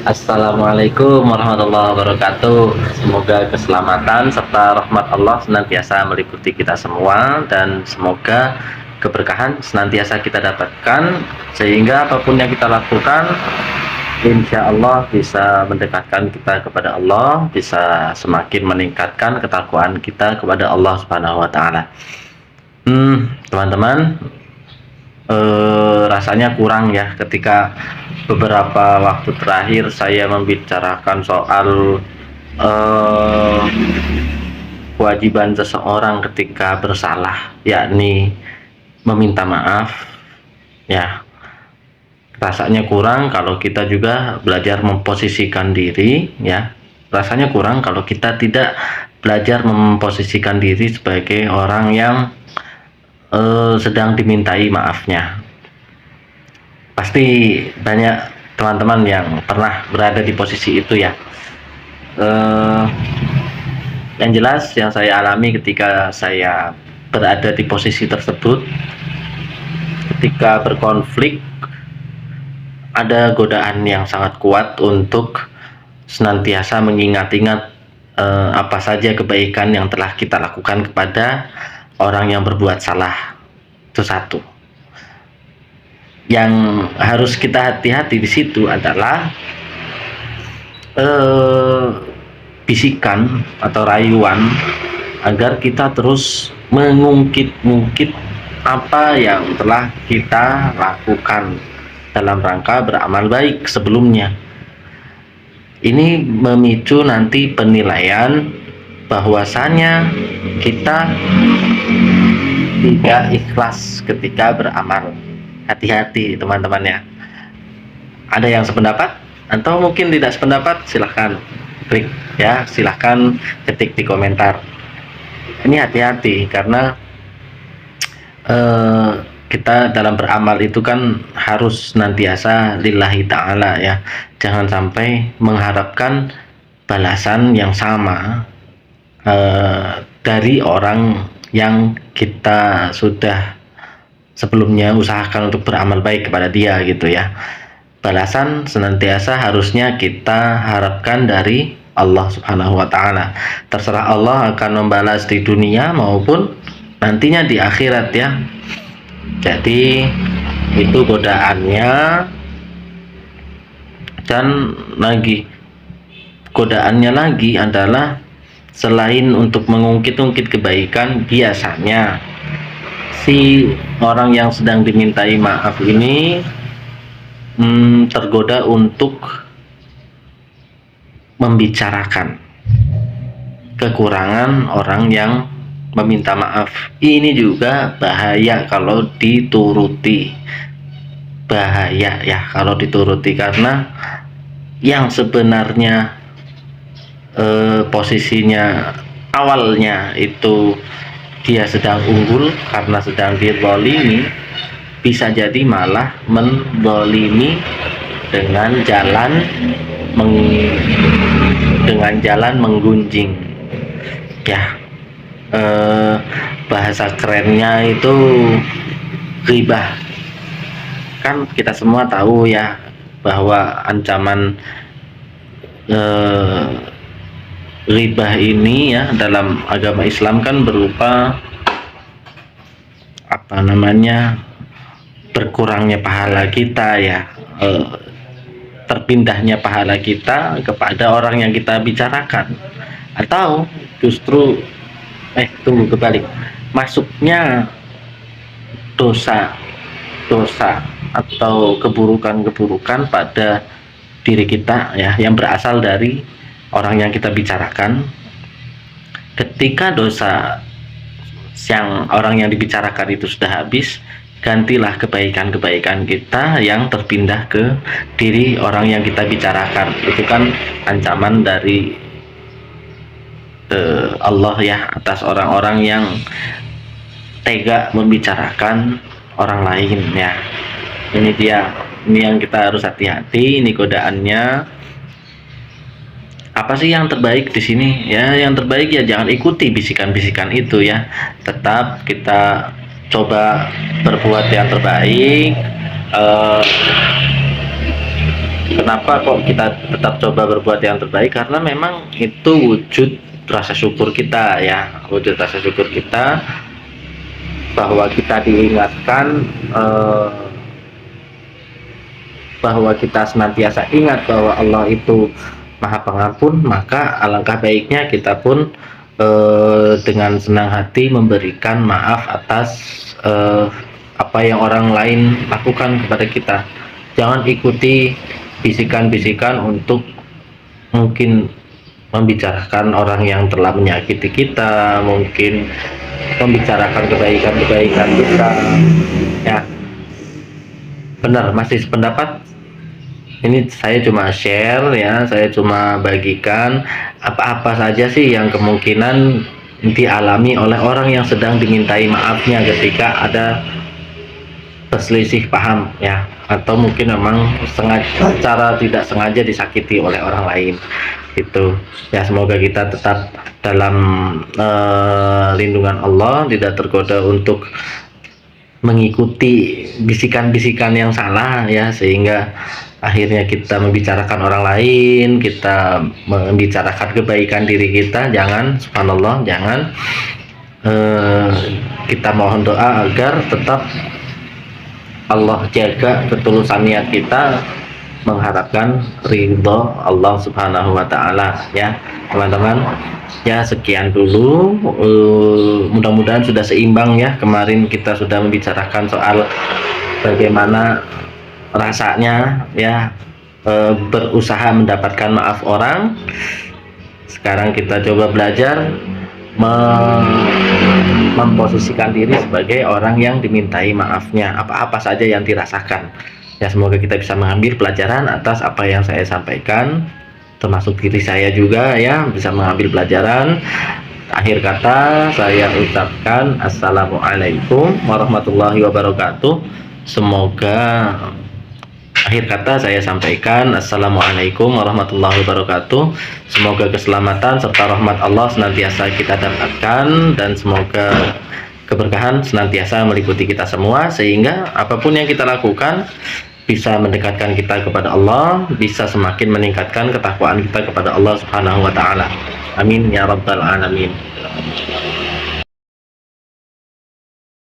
Assalamualaikum warahmatullahi wabarakatuh. Semoga keselamatan serta rahmat Allah senantiasa meliputi kita semua, dan semoga keberkahan senantiasa kita dapatkan sehingga apapun yang kita lakukan insya Allah bisa mendekatkan kita kepada Allah, bisa semakin meningkatkan ketakwaan kita kepada Allah Subhanahu wa taala. Teman-teman, rasanya kurang ya ketika beberapa waktu terakhir saya membicarakan soal eh, kewajiban seseorang ketika bersalah, yakni meminta maaf. Ya, rasanya kurang kalau kita juga belajar memposisikan diri. Ya, rasanya kurang kalau kita tidak belajar memposisikan diri sebagai orang yang sedang dimintai maafnya. Pasti banyak teman-teman yang pernah berada di posisi itu ya. Yang jelas yang saya alami ketika saya berada di posisi tersebut, ketika berkonflik, ada godaan yang sangat kuat untuk senantiasa mengingat-ingat apa saja kebaikan yang telah kita lakukan kepada orang yang berbuat salah. Itu satu. Yang harus kita hati-hati di situ adalah bisikan atau rayuan agar kita terus mengungkit-ungkit apa yang telah kita lakukan dalam rangka beramal baik sebelumnya. Ini memicu nanti penilaian bahwasanya kita tidak ikhlas ketika beramal. Hati-hati teman-teman ya. Ada yang sependapat atau mungkin tidak sependapat, silahkan klik ya, silahkan ketik di komentar. Ini hati-hati karena kita dalam beramal itu kan harus nantiasa lillahi ta'ala ya. Jangan sampai mengharapkan balasan yang sama dari orang yang kita sudah sebelumnya usahakan untuk beramal baik kepada dia gitu ya. Balasan senantiasa harusnya kita harapkan dari Allah Subhanahu wa taala. Terserah Allah akan membalas di dunia maupun nantinya di akhirat ya. Jadi itu godaannya. Dan lagi godaannya lagi adalah selain untuk mengungkit-ungkit kebaikan, biasanya si orang yang sedang dimintai maaf ini tergoda untuk membicarakan kekurangan orang yang meminta maaf. Ini juga bahaya kalau dituruti. Bahaya ya kalau dituruti, karena yang sebenarnya posisinya awalnya itu dia sedang unggul karena sedang dizalimi, bisa jadi malah menzalimi dengan jalan menggunjing ya. Bahasa kerennya itu ghibah. Kan kita semua tahu ya bahwa ancaman ghibah ini ya dalam agama Islam kan berupa berkurangnya pahala kita ya, terpindahnya pahala kita kepada orang yang kita bicarakan, atau justru kebalik, masuknya dosa atau keburukan pada diri kita ya, yang berasal dari orang yang kita bicarakan. Ketika dosa yang orang yang dibicarakan itu sudah habis, gantilah kebaikan-kebaikan kita yang terpindah ke diri orang yang kita bicarakan. Itu kan ancaman dari Allah ya atas orang-orang yang tega membicarakan orang lain ya. Ini yang kita harus hati-hati. Ini godaannya. Apa sih yang terbaik di sini ya? Yang terbaik ya jangan ikuti bisikan-bisikan itu ya. Tetap kita coba berbuat yang terbaik, Kenapa kok kita tetap coba berbuat yang terbaik? Karena memang itu wujud rasa syukur kita ya, wujud rasa syukur kita bahwa kita diingatkan, bahwa kita senantiasa ingat bahwa Allah itu Maha Pengampun, maka alangkah baiknya kita pun dengan senang hati memberikan maaf atas apa yang orang lain lakukan kepada kita. Jangan ikuti bisikan-bisikan untuk mungkin membicarakan orang yang telah menyakiti kita, mungkin membicarakan kebaikan-kebaikan kita. Ya, benar, masih sependapat. Ini saya cuma share ya, saya cuma bagikan apa-apa saja sih yang kemungkinan dialami oleh orang yang sedang dimintai maafnya ketika ada perselisih paham ya, atau mungkin memang secara tidak sengaja disakiti oleh orang lain itu ya. Semoga kita tetap dalam lindungan Allah, tidak tergoda untuk mengikuti bisikan-bisikan yang salah ya, sehingga akhirnya kita membicarakan orang lain, kita membicarakan kebaikan diri kita. Jangan, subhanallah, jangan. Kita mohon doa agar tetap Allah jaga ketulusan niat kita mengharapkan ridho Allah Subhanahu wa Ta'ala ya, teman-teman. Ya, sekian dulu. Mudah-mudahan sudah seimbang ya. Kemarin kita sudah membicarakan soal bagaimana rasanya ya berusaha mendapatkan maaf orang. Sekarang kita coba belajar memposisikan diri sebagai orang yang dimintai maafnya, apa-apa saja yang dirasakan ya. Semoga kita bisa mengambil pelajaran atas apa yang saya sampaikan, termasuk diri saya juga ya, bisa mengambil pelajaran. Akhir kata saya ucapkan assalamualaikum warahmatullahi wabarakatuh. Semoga akhir kata saya sampaikan assalamualaikum warahmatullahi wabarakatuh. Semoga keselamatan serta rahmat Allah senantiasa kita dapatkan, dan semoga keberkahan senantiasa meliputi kita semua, sehingga apapun yang kita lakukan bisa mendekatkan kita kepada Allah, bisa semakin meningkatkan ketakwaan kita kepada Allah Subhanahu wa Ta'ala. Amin ya rabbal alamin.